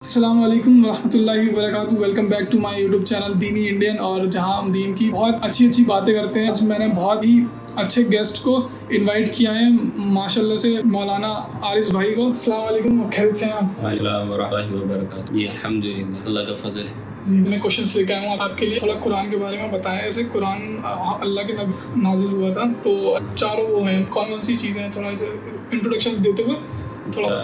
السلام علیکم ورحمۃ اللہ وبرکاتہ. Welcome back to my YouTube channel دینی انڈین, اور جہاں ہم دین کی بہت اچھی باتیں کرتے ہیں. آج میں نے بہت ہی اچھے گیسٹ کو انوائٹ کیا ہے ماشاء اللہ سے, مولانا عارض بھائی کو. السلام علیکم, خیریت سے ہیں آپ؟ وعلیکم السلام ورحمۃ اللہ وبرکاتہ. جی الحمدللہ, اللہ کا فضل ہے. جی میں کوشچنس لے کے آیا ہوں آپ کے لیے. تھوڑا قرآن کے بارے میں بتائیں. ایسے قرآن اللہ کے نبی نازل ہوا تھا, تو چاروں وہ ہیں, کون سی چیزیں ہیں, تھوڑا اسے انٹروڈکشن دیتے ہوئے تھوڑا.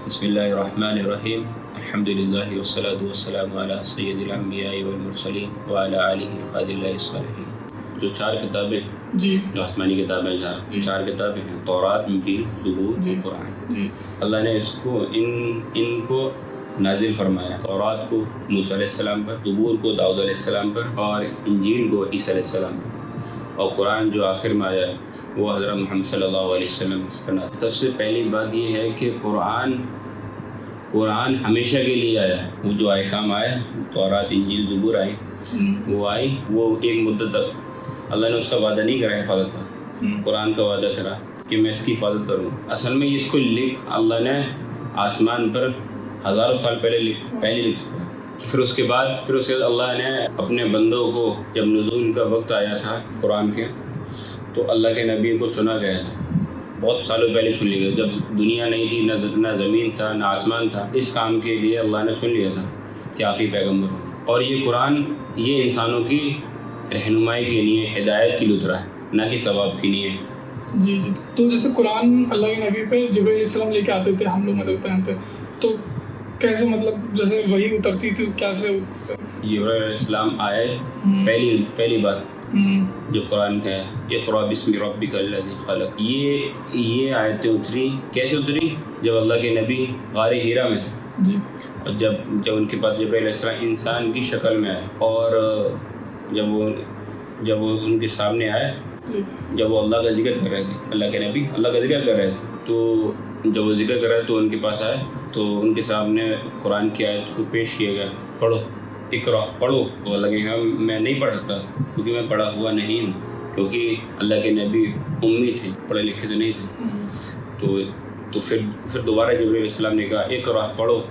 بسم اللہ الرحمن الرحیم. الحمدللہ والصلاۃ والسلام علی سید الانبیاء والمرسلین وعلی آلہ وصحبہ الصالحین. جو چار کتابیں جی, جو آسمانی کتابیں چار کتابیں ہیں, تورات, انجیل, زبور, قرآن. اللہ نے اس کو ان کو نازل فرمایا. تورات کو موسیٰ علیہ السلام پر, زبور کو داؤد علیہ السلام پر, اور انجیل کو عیسیٰ علیہ السلام پر, اور قرآن جو آخر میں آیا ہے وہ حضرت محمد صلی اللہ علیہ وسلم پر نازل. سب سے پہلی بات یہ ہے کہ قرآن ہمیشہ کے لیے آیا ہے. وہ جو احکام آئے, تورات, انجیل, زبور آئی, وہ ایک مدت تک اللہ نے اس کا وعدہ نہیں کرا حفاظت کا. قرآن کا وعدہ کرا کہ میں اس کی حفاظت کروں. اصل میں اس کو اللہ نے آسمان پر ہزاروں سال پہلے لکھ چکا. پھر اس کے بعد اللہ نے اپنے بندوں کو, جب نزول کا وقت آیا تھا قرآن کے, تو اللہ کے نبی کو چنا گیا تھا. بہت سالوں پہلے چن لیا گیا, جب دنیا نہیں تھی, نہ زمین تھا, نہ آسمان تھا. اس کام کے لیے اللہ نے چن لیا تھا کہ آخری پیغمبر ہو. اور یہ قرآن یہ انسانوں کی رہنمائی کے لیے, ہدایت کی لطرہ ہے, نہ کہ ثواب کے لیے. جی. تو جیسے قرآن اللہ کے نبی پہ جبرائیل علیہ السلام لے کے آتے تھے, ہم لوگ پہنتے, تو کیسے, مطلب جیسے وہی اترتی تھی کیسے؟ جبرائیل علیہ السلام آئے. پہلی بات جو قرآن کا ہے, اقرأ بسم ربک الذی خلق, یہ آیتیں اتری. کیسے اتری؟ جب اللہ کے نبی غار حرا میں تھے. جی. اور جب ان کے پاس جبرائیل علیہ السلام انسان کی شکل میں آئے, اور جب وہ ان کے سامنے آئے, جب وہ اللہ کا ذکر کر رہے تھے, اللہ کے نبی اللہ کا ذکر کر رہے تھے, تو جب وہ ذکر کر رہے تو ان کے پاس آئے, تو ان کے سامنے قرآن کی آیت کو پیش کیا گیا. پڑھو, اقرأ, پڑھو. تو اللہ کہ میں نہیں پڑھ سکتا کیونکہ میں پڑھا ہوا نہیں ہوں, کیونکہ اللہ کے نبی امی تھے, پڑھے لکھے تو نہیں تھے. تو پھر دوبارہ جبرائیل علیہ السلام نے کہا اقرأ, پڑھو.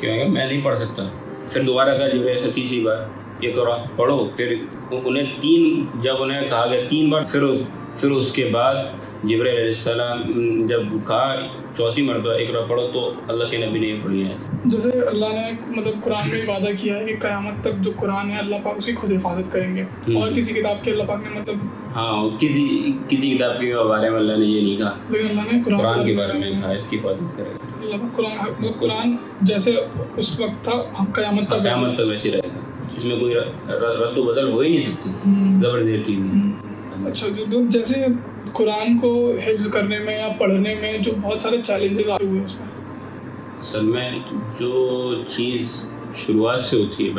کہ میں نہیں پڑھ سکتا. پھر دوبارہ کہا جبرائیل, تیسری بار اقرأ, پڑھو. پھر جب انہیں کہا گیا 3 بار, پھر اس کے بعد جبرائیل علیہ السلام جب کہا چوتھی مرتبہ اقرأ, پڑھو, تو اللہ کے نبی نے پڑھی ہے. جیسے اللہ نے مطلب قرآن میں وعدہ کیا ہے کہ قیامت تک جو قرآن ہے اللہ پاک اسی خود حفاظت کریں گے, اور کسی کتاب کے اللہ پاک نے مطلب کسی کتاب کے بارے میں اللہ نے یہ نہیں کہا, لیکن اللہ نے قرآن کے بارے میں کہا اس کی حفاظت کرے گا. اللہ قرآن جیسے اس وقت تھا قیامت تک ویسے رہے گا. اس میں کوئی رد و بدل ہو ہی نہیں سکتی, زبر زیر کی بھی. اچھا, جیسے قرآن کو حفظ کرنے میں یا پڑھنے میں جو بہت سارے چیلنجز آتے ہوئے اس میں, اصل میں جو چیز شروعات سے ہوتی ہے,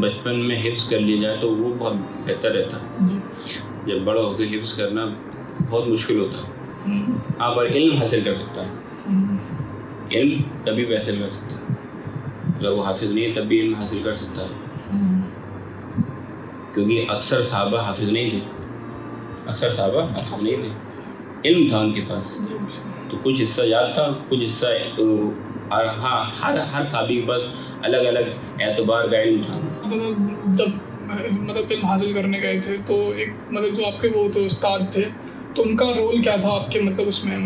بچپن میں حفظ کر لیا جائے تو وہ بہت بہتر رہتا ہے. جب بڑا ہو کے حفظ کرنا بہت مشکل ہوتا ہے. آپ علم حاصل کر سکتا ہے, علم کبھی بھی حاصل کر سکتا ہے. اگر وہ حافظ نہیں ہے تب بھی علم حاصل کر سکتا ہے, کیونکہ اکثر صحابہ حافظ نہیں تھے. علم تھا ان کے پاس, تو کچھ حصہ یاد تھا, کچھ حصہ ہر صحابی کے پاس الگ الگ اعتبار کا علم تھا. جب علم حاصل کرنے گئے تھے تو ایک جو آپ کے وہ تو استاد تھے, تو ان کا رول کیا تھا آپ کے اس میں؟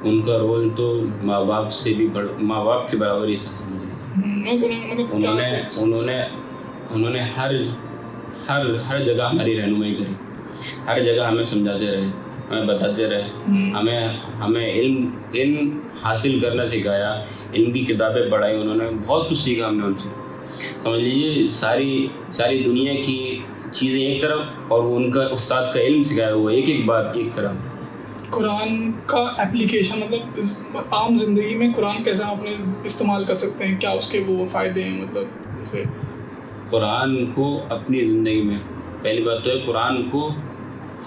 ان کا رول تو ماں باپ سے بھی ماں باپ کے برابر ہی تھا. انہوں نے ہر جگہ ہماری رہنمائی کری, ہر جگہ ہمیں سمجھاتے رہے, ہمیں بتاتے رہے, ہمیں علم حاصل کرنا سکھایا, علم کی کتابیں پڑھائی. انہوں نے بہت کچھ سیکھا ہم نے ان سے. سمجھ لیجیے ساری دنیا کی چیزیں ایک طرف, اور وہ ان کا استاد کا علم سکھایا ہوا ایک بات ایک طرف. قرآن کا اپلیکیشن عام زندگی میں قرآن کیسے ہم اپنے استعمال کر سکتے ہیں, کیا اس کے وہ فائدے ہیں؟ جیسے قرآن کو اپنی زندگی میں, پہلی بات تو ہے قرآن کو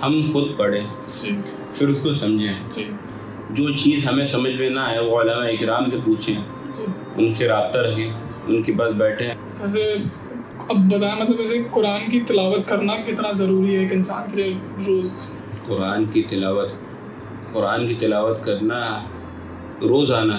ہم خود پڑھیں, پھر اس کو سمجھیں. جو چیز ہمیں سمجھ میں نہ آئے وہ علماء اکرام سے پوچھیں, ان سے رابطہ رکھیں, ان کے پاس بیٹھیں. اب بتائیں ویسے قرآن کی تلاوت کرنا کتنا ضروری ہے ایک انسان کے لیے روز؟ قرآن کی تلاوت کرنا روزانہ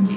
جی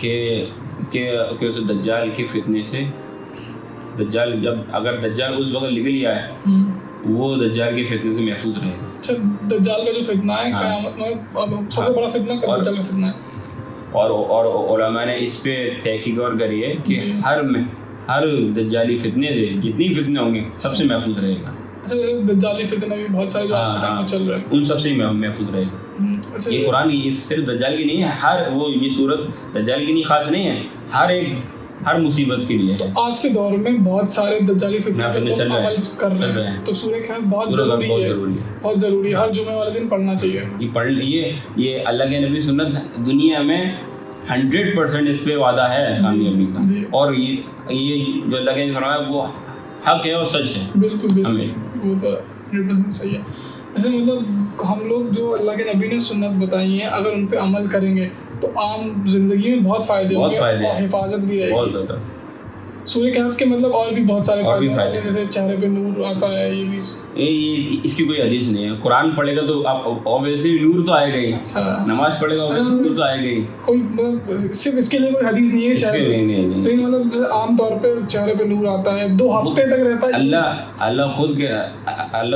کہ اسے دجال کے فتنے سے دجال اگر دجال اس وقت نکل گیا ہے وہ دجال کے فتنے سے محفوظ رہے گا. اچھا دجال کا جو فتنہ ہے قیامت میں اب سب سے بڑا فتنہ دجال کا فتنہ ہے. اور علماء نے اس پہ تحقیق اور کری ہے کہ ہر دجالی فتنے سے جتنی فتنے ہوں گے سب سے محفوظ رہے گا. اچھا دجالی فتنے بھی بہت سارے جو آج کے ٹائم میں چل رہے ہیں ان سب سے محفوظ رہے گا. یہ قرآن یہ صرف دجال کی نہیں ہے, یہ صورت دجال کی نہیں خاص نہیں ہے, ہر مصیبت کے لیے. تو آج کے دور میں بہت سارے دجالی فتنے عمل کر رہے ہیں تو سورہ کہف بہت ضروری ہے, بہت ضروری ہے, ہر جمعے والے دن پڑھنا چاہیے. یہ اللہ کے نبی سنت دنیا میں 100% اس پہ وعدہ ہے کامیابی کا, اور یہ جو اللہ کے نبی فرمایا وہ حق ہے اور سچ ہے. بالکل وہ تو 100% صحیح ہے. ایسے مطلب ہم لوگ جو اللہ کے نبی نے سنت بتائی ہیں اگر ان پہ عمل کریں گے تو عام زندگی میں بہت فائدے ہوں گے اور حفاظت بھی رہے گی. سورہ کہف کے مطلب اور بھی بہت سارے فائدے ہیں, جیسے چہرے پہ نور آتا ہے, یہ بھی اس کی کوئی حدیث نہیں ہے. قرآن پڑھے گا تو آپ اوبیسلی نور تو آئے گا ہی, نماز پڑھے گا نور تو آئے گا ہی. کوئی مطلب صرف اس کے لیے کوئی حدیث نہیں ہے چہرے پہ, لیکن مطلب عام طور پہ چہرے پہ نور آتا ہے 2 ہفتے تک رہتا ہے. اللہ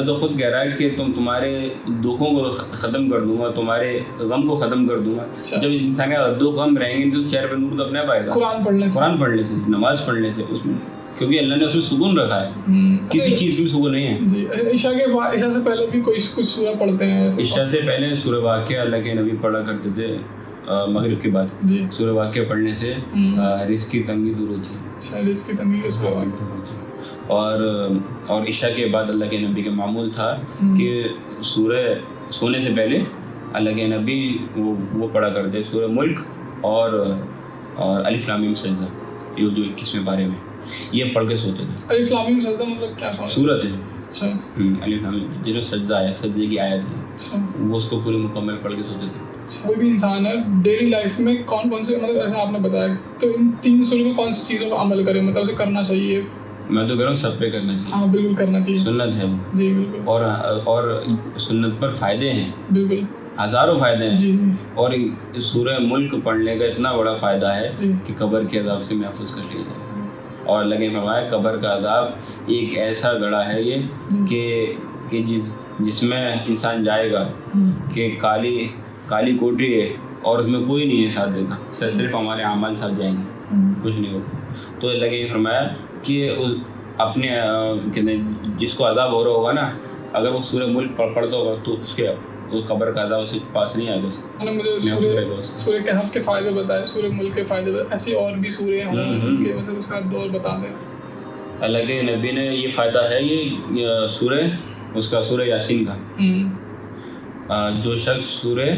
تو خود کہہ رہا ہے کہ تمہارے دکھوں کو ختم کر دوں گا, تمہارے غم کو ختم کر دوں گا. جب انسان کے دکھ غم رہیں گے تو چہرے پہ نور تو اپنے آپ آئے گا قرآن پڑھنے سے, نماز پڑھنے سے. اس میں کیونکہ اللہ نے اس میں سکون رکھا ہے, کسی چیز میں سکون نہیں ہے. جی عشاء سے پہلے بھی کوئی کچھ سورہ پڑھتے ہیں. عشاء سے پہلے سورہ واقعہ اللہ کے نبی پڑھا کرتے تھے, مغرب کے بعد سورہ واقعہ پڑھنے سے رزق کی تنگی دور ہوتی ہے. اچھا رزق کی تنگی اس پہ اور عشاء کے بعد اللہ کے نبی کا معمول تھا کہ سورہ سونے سے پہلے اللہ کے نبی وہ پڑھا کرتے سورہ ملک اور الف لام میم سجدہ, یہ جو 21ویں پارے میں یہ پڑھ کے سوتے تھے. الف لام میم سجدہ مطلب کیا سورت ہے. اچھا الف لام میم جنہوں سجدہ آیا, سجدے کی آیت ہے, وہ اس کو پوری مکمل پڑھ کے سوتے تھے. کوئی بھی انسان ہے ڈیلی لائف میں کون سے مطلب ایسا آپ نے بتایا تو ان 3 سوروں میں کون سی چیزوں کا عمل کرے, مطلب اسے کرنا چاہیے. میں تو کہہ رہا ہوں سب پہ کرنا چاہیے. ہاں بالکل کرنا چاہیے, سنت ہے وہ. جی بالکل. اور سنت پر فائدے ہیں, بالکل ہزاروں فائدے ہیں. جی اور سورہ ملک پڑھنے کا اتنا بڑا فائدہ ہے کہ قبر کے عذاب سے محفوظ کر لیا جائے. اور اللہ نے فرمایا قبر کا عذاب ایک ایسا گڑھا ہے یہ کہ جس میں انسان جائے گا کہ کالی کوٹری ہے اور اس میں کوئی نہیں ہے ساتھ دینا, صرف ہمارے اعمال ساتھ جائیں گے, کچھ نہیں ہوگا. تو اللہ نے فرمایا کہ اپنے جس کو عذاب ہو رہا ہوگا نا, اگر وہ سورہ ملک پڑھتا ہوگا تو اس کے قبر کا عذاب اس کے پاس نہیں آئے گا. مجھے سورہ کہف کے فائدے بتائے, سورہ ملک کے فائدے بتائے, ایسی اور بھی سورے ہیں کہ مطلب اس کا دور بتا دیں. اللہ کے نبی نے یہ فائدہ ہے یہ سورہ اس کا سورہ یاسین کا, جو شخص سورہ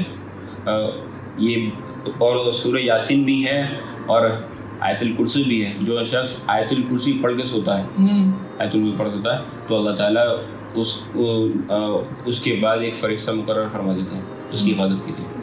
یہ اور سورہ یاسین بھی ہے اور آیت الکرسی بھی ہے, جو شخص آیت الکرسی پڑھ کے سوتا ہے, آیت الکرسی پڑھ کے سوتا ہے تو اللہ تعالیٰ اس کے بعد ایک فرشتہ مقرر فرما دیتا ہے اس کی حفاظت کے لیے.